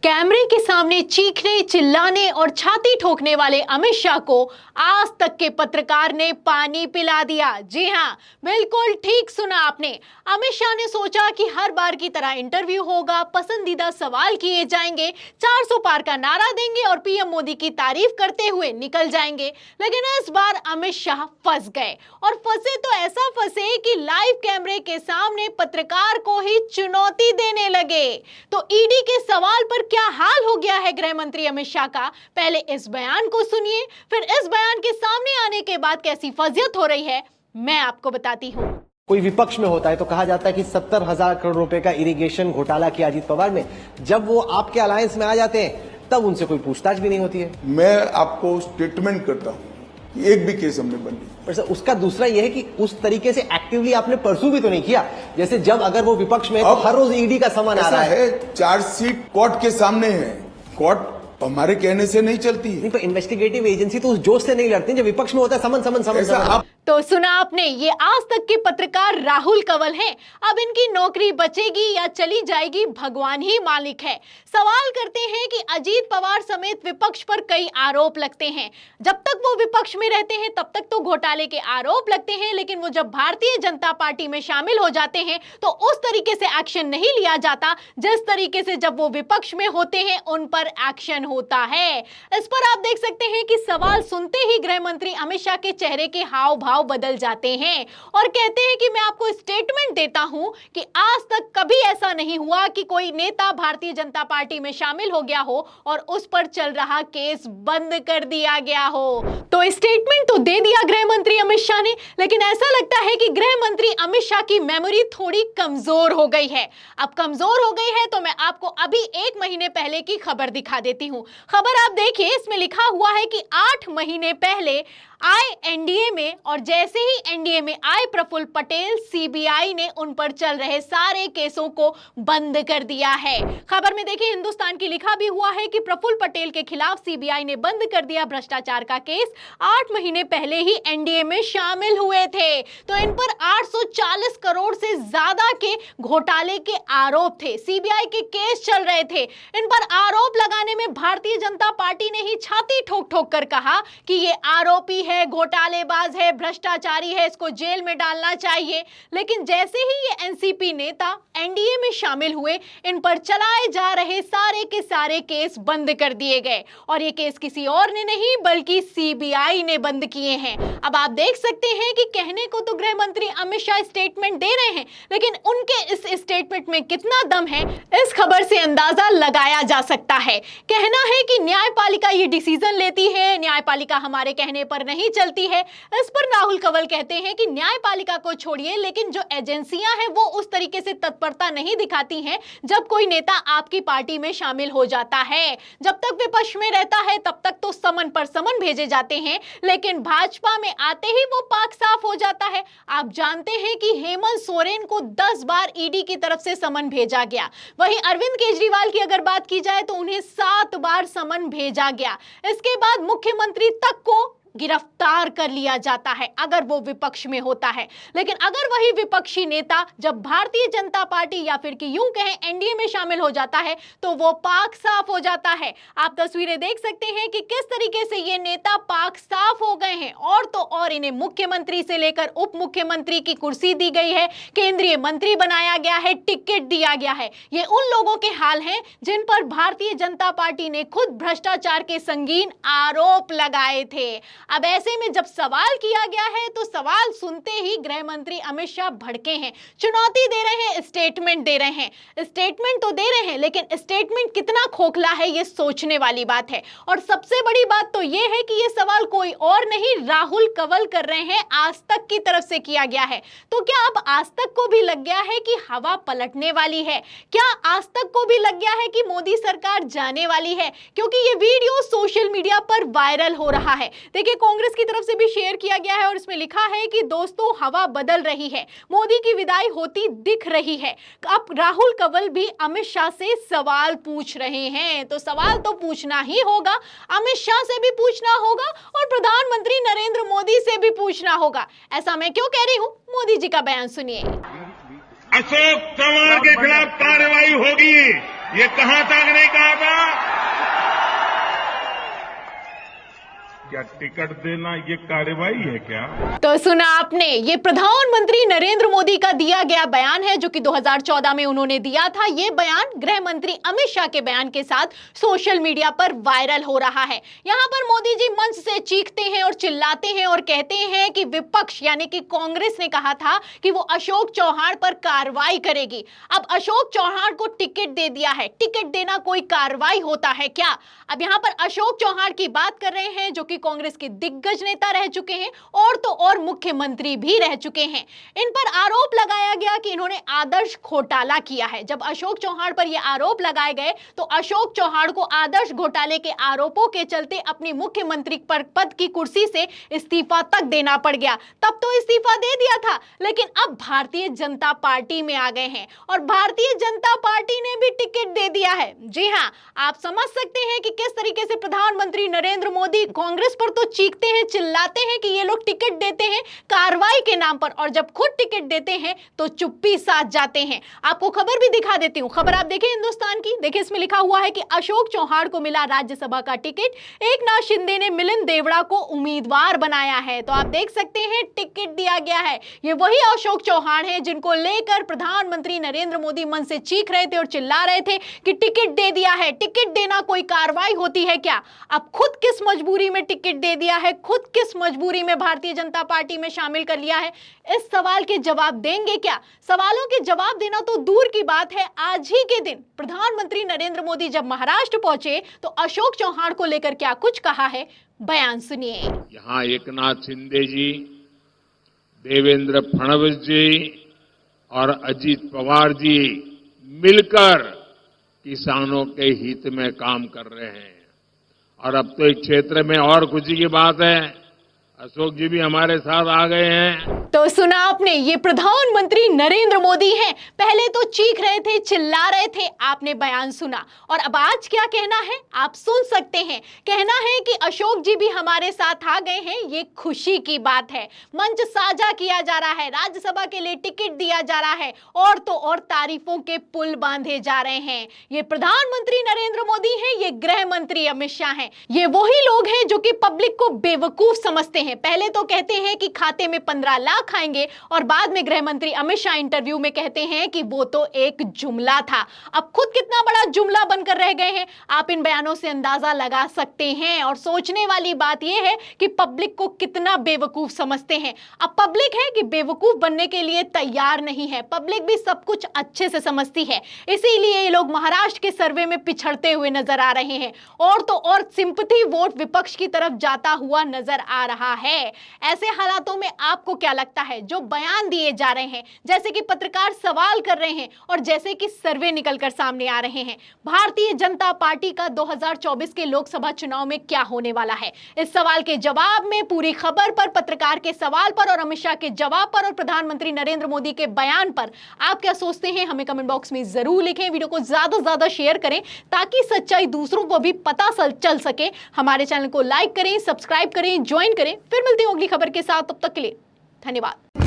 कैमरे के सामने चीखने, चिल्लाने और छाती ठोकने वाले अमित शाह को आज तक के पत्रकार ने पानी पिला दिया। जी हां, बिल्कुल ठीक सुना आपने। अमित शाह ने सोचा कि हर बार की तरह इंटरव्यू होगा, पसंदीदा सवाल किए जाएंगे, 400 पार का नारा देंगे और पीएम मोदी की तारीफ करते हुए निकल जाएंगे। लेकिन इस बार अमित शाह फंस गए, और फंसे तो ऐसा फंसे कि लाइव कैमरे के सामने पत्रकार को ही चुनौती देने लगे। तो ईडी के सवाल पर क्या हाल हो गया है गृह मंत्री अमित शाह का, पहले इस बयान को सुनिए, फिर इस बयान के सामने आने के बाद कैसी फजियत हो रही है मैं आपको बताती हूँ। कोई विपक्ष में होता है तो कहा जाता है कि 70,000 करोड़ रुपए का इरिगेशन घोटाला किया अजीत पवार ने। जब वो आपके अलायंस में आ जाते हैं तब उनसे कोई पूछताछ भी नहीं होती है। मैं आपको स्टेटमेंट करता हूँ कि एक भी केस हमने बंद नहीं। पर सर, उसका दूसरा यह है कि उस तरीके से एक्टिवली आपने परसू भी तो नहीं किया, जैसे जब अगर वो विपक्ष में है तो हर रोज ईडी का समन आ रहा है। चार्जशीट कोर्ट के सामने है, कोर्ट हमारे कहने से नहीं चलती है। नहीं, तो इन्वेस्टिगेटिव एजेंसी तो उस जोश से नहीं लड़ती जब विपक्ष में होता है समन समन समन समन। तो सुना आपने, ये आज तक के पत्रकार राहुल कंवल हैं। अब इनकी नौकरी बचेगी या चली जाएगी भगवान ही मालिक है। सवाल करते हैं कि अजीत पवार समेत विपक्ष पर कई आरोप लगते हैं। जब तक वो विपक्ष में रहते हैं तब तक तो घोटाले के आरोप लगते हैं, लेकिन वो जब भारतीय जनता पार्टी में शामिल हो जाते हैं तो उस तरीके से एक्शन नहीं लिया जाता जिस तरीके से जब वो विपक्ष में होते हैं उन पर एक्शन होता है। इस पर आप देख सकते हैं कि सवाल सुनते ही गृह मंत्री अमित शाह के चेहरे के हाव भाव बदल जाते हैं और कहते हैं कि मैं आपको स्टेटमेंट देता हूं कि आज तक कभी ऐसा नहीं हुआ कि कोई नेता भारतीय जनता पार्टी में शामिल हो गया हो और उस पर चल रहा केस बंद कर दिया गया हो। तो स्टेटमेंट तो दे दिया गृह मंत्री अमित शाह ने, लेकिन ऐसा लगता है कि गृह मंत्री अमित शाह की मेमोरी थोड़ी कमजोर हो गई है। अब कमजोर हो गई है तो मैं आपको अभी 1 महीने पहले की खबर दिखा देती हूं। खबर आप देखिए, इसमें लिखा हुआ है कि 8 महीने पहले आए एनडीए में, और जैसे ही एनडीए में आए प्रफुल्ल पटेल, सीबीआई ने उन पर चल रहे सारे केसों को बंद कर दिया है। खबर में देखिए, हिंदुस्तान की लिखा भी हुआ है कि प्रफुल्ल पटेल के खिलाफ सीबीआई ने बंद कर दिया भ्रष्टाचार का केस। 8 महीने पहले ही एनडीए में शामिल हुए थे, तो इन पर 840 करोड़ से ज्यादा के घोटाले के आरोप थे। सीबीआई के केस चल रहे थे। इन पर आरोप लगाने में भारतीय जनता पार्टी ने ही छाती ठोक ठोक कर कहा कि ये आरोपी है, घोटालेबाज है, भ्रष्टाचारी है, इसको जेल में डालना चाहिए। लेकिन जैसे ही ये एनसीपी नेता एनडीए में शामिल हुए, इन पर चलाए जा रहे सारे के सारे केस बंद कर दिए गए, और ये केस किसी और ने नहीं बल्कि सीबीआई ने बंद किए हैं। अब आप देख सकते हैं कि कहने को तो गृह मंत्री अमित शाह स्टेटमेंट दे रहे हैं, लेकिन उनके इस स्टेटमेंट में कितना दम है इस खबर से अंदाजा लगाया जा सकता है। कहना है कि न्यायपालिका ये डिसीजन लेती है, न्यायपालिका हमारे कहने पर नहीं चलती है। इस पर राहुल कंवल कहते हैं कि न्यायपालिका को छोड़िए, लेकिन जो एजेंसियां हैं वो उस तरीके से तत्परता नहीं दिखाती हैं जब कोई नेता आपकी पार्टी में शामिल हो जाता है। जब तक विपक्ष में रहता है तब तक तो समन पर समन भेजे जाते हैं, लेकिन भाजपा में आते ही वो पाक साफ हो जाता है। आप जानते हैं कि हेमंत सोरेन को 10 बार ईडी की तरफ से समन भेजा गया। वहीं अरविंद केजरीवाल की अगर बात की जाए तो उन्हें 7 बार समन भेजा गया। इसके बाद मुख्यमंत्री तक को गिरफ्तार कर लिया जाता है अगर वो विपक्ष में होता है। लेकिन अगर वही विपक्षी नेता जब भारतीय जनता पार्टी या फिर कि यूं कहें एनडीए में शामिल हो जाता है तो वो पाक साफ हो जाता है। आप तस्वीरें देख सकते हैं कि किस तरीके से ये नेता पाक साफ हो गए हैं, और तो और इन्हें मुख्यमंत्री से लेकर उप मुख्यमंत्री की कुर्सी दी गई है, केंद्रीय मंत्री बनाया गया है, टिकट दिया गया है। ये उन लोगों के हाल हैं जिन पर भारतीय जनता पार्टी ने खुद भ्रष्टाचार के संगीन आरोप लगाए थे। अब ऐसे में जब सवाल किया गया है तो सवाल सुनते ही गृह मंत्री अमित शाह भड़के हैं, चुनौती दे रहे हैं, स्टेटमेंट दे रहे हैं। स्टेटमेंट तो दे रहे हैं, लेकिन स्टेटमेंट कितना खोखला है ये सोचने वाली बात है। और सबसे बड़ी बात तो ये है कि ये सवाल कोई और नहीं राहुल कंवल कर रहे हैं, आज तक की तरफ से किया गया है। तो क्या अब आज तक को भी लग गया है कि हवा पलटने वाली है? क्या आज तक को भी लग गया है कि मोदी सरकार जाने वाली है? क्योंकि ये वीडियो सोशल मीडिया पर वायरल हो रहा है। देखिए, कांग्रेस की तरफ से भी शेयर किया गया है और इसमें लिखा है कि दोस्तों हवा बदल रही है, मोदी की विदाई होती दिख रही है। अब राहुल कंवल भी अमित शाह से सवाल पूछ रहे हैं, तो सवाल तो पूछना ही होगा, अमित शाह से भी पूछना होगा और प्रधानमंत्री नरेंद्र मोदी से भी पूछना होगा। ऐसा मैं क्यों कह रही हूं, मोदी जी का बयान सुनिए। अशोक तंवर के खिलाफ कार्रवाई कार्रवाई होगी, ये कहां तक नहीं कहा था? क्या टिकट देना ये कार्रवाई है क्या? तो सुना आपने, ये प्रधानमंत्री नरेंद्र मोदी का दिया गया बयान है जो कि 2014 में उन्होंने दिया था। ये बयान गृह मंत्री अमित शाह के बयान के साथ सोशल मीडिया पर वायरल हो रहा है। यहाँ पर मोदी जी मंच से चीखते हैं और चिल्लाते हैं और कहते हैं कि विपक्ष यानी कि कांग्रेस ने कहा था कि वो अशोक चौहान पर कार्रवाई करेगी। अब अशोक चौहान को टिकट दे दिया है, टिकट देना कोई कार्रवाई होता है क्या? अब यहाँ पर अशोक चौहान की बात कर रहे हैं जो कि कांग्रेस के दिग्गज नेता रह चुके हैं और तो और मुख्यमंत्री भी रह चुके हैं। इन पर आरोप लगाया गया कि इन्होंने आदर्श घोटाला किया है। जब अशोक चौहान पर यह आरोप लगाए गए तो अशोक चौहान को आदर्श घोटाले के आरोपों के चलते अपनी मुख्यमंत्री पद की कुर्सी से इस्तीफा तक देना पड़ गया। तब तो इस्तीफा दे दिया था, लेकिन अब भारतीय जनता पार्टी में आ गए हैं और भारतीय जनता पार्टी ने भी टिकट दे दिया है। जी हां, आप समझ सकते हैं कि किस तरीके से प्रधानमंत्री नरेंद्र मोदी कांग्रेस पर तो चीखते हैं, चिल्लाते हैं कि ये लोग टिकट देते हैं कार्रवाई के नाम पर, और जब खुद टिकट देते हैं तो चुप्पी साध जाते हैं। आपको खबर भी दिखा देती हूं। खबर आप देखें हिंदुस्तान की, देखिए इसमें लिखा हुआ है कि अशोक चौहान को मिला राज्यसभा का टिकट, एकनाथ शिंदे ने मिलिंद देवड़ा को उम्मीदवार बनाया है। तो आप देख सकते हैं टिकट दिया गया है। ये वही अशोक चौहान है जिनको लेकर प्रधानमंत्री नरेंद्र मोदी मन से चीख रहे थे और चिल्ला रहे थे कि टिकट दे दिया है, टिकट देना कोई कार्रवाई होती है क्या? अब खुद किस मजबूरी में टिकट दे दिया है, खुद किस मजबूरी में भारतीय जनता पार्टी में शामिल कर लिया है, इस सवाल के जवाब देंगे क्या? सवालों के जवाब देना तो दूर की बात है, आज ही के दिन प्रधानमंत्री नरेंद्र मोदी जब महाराष्ट्र पहुंचे तो अशोक चौहान को लेकर क्या कुछ कहा है, बयान सुनिए। यहां एकनाथ शिंदे जी, देवेंद्र फडणवीस जी और अजीत पवार जी मिलकर किसानों के हित में काम कर रहे हैं। और अब तो इस क्षेत्र में और खुशी की बात है, अशोक जी भी हमारे साथ आ गए हैं। तो सुना आपने, ये प्रधानमंत्री नरेंद्र मोदी हैं। पहले तो चीख रहे थे, चिल्ला रहे थे, आपने बयान सुना, और अब आज क्या कहना है आप सुन सकते हैं। कहना है कि अशोक जी भी हमारे साथ आ गए हैं, ये खुशी की बात है। मंच साझा किया जा रहा है, राज्यसभा के लिए टिकट दिया जा रहा है, और तो और तारीफों के पुल बांधे जा रहे हैं। ये प्रधानमंत्री नरेंद्र मोदी हैं, ये गृह मंत्री अमित शाह हैं। ये वही लोग हैं जो कि पब्लिक को बेवकूफ समझते हैं। पहले तो कहते हैं कि खाते में 15 लाख आएंगे और बाद में गृह मंत्री अमित शाह इंटरव्यू में कहते हैं कि वो तो एक जुमला था। अब खुद कितना बड़ा जुमला बनकर रह गए हैं, आप इन बयानों से अंदाजा लगा सकते हैं। और सोचने वाली बात यह है कि पब्लिक को कितना बेवकूफ समझते हैं। अब पब्लिक है कि बेवकूफ बनने के लिए तैयार नहीं है, पब्लिक भी सब कुछ अच्छे से समझती है। इसीलिए ये लोग महाराष्ट्र के सर्वे में पिछड़ते हुए नजर आ रहे हैं, और तो और सिंपैथी वोट विपक्ष की तरफ जाता हुआ नजर आ रहा है। ऐसे हालातों में आपको क्या लगता है, जो बयान दिए जा रहे हैं, जैसे कि पत्रकार सवाल कर रहे हैं और जैसे कि सर्वे निकलकर सामने आ रहे हैं, भारतीय जनता पार्टी का 2024 के लोकसभा चुनाव में क्या होने वाला है? इस सवाल के जवाब में, पूरी खबर पर, पत्रकार के सवाल पर और अमित शाह के जवाब पर और प्रधानमंत्री नरेंद्र मोदी के बयान पर आप क्या सोचते हैं, हमें कमेंट बॉक्स में जरूर लिखें। वीडियो को ज्यादा से ज्यादा शेयर करें ताकि सच्चाई दूसरों को भी पता चल सके। हमारे चैनल को लाइक करें, सब्सक्राइब करें, ज्वाइन करें। फिर मिलती हूं अगली खबर के साथ, तब तक के लिए धन्यवाद।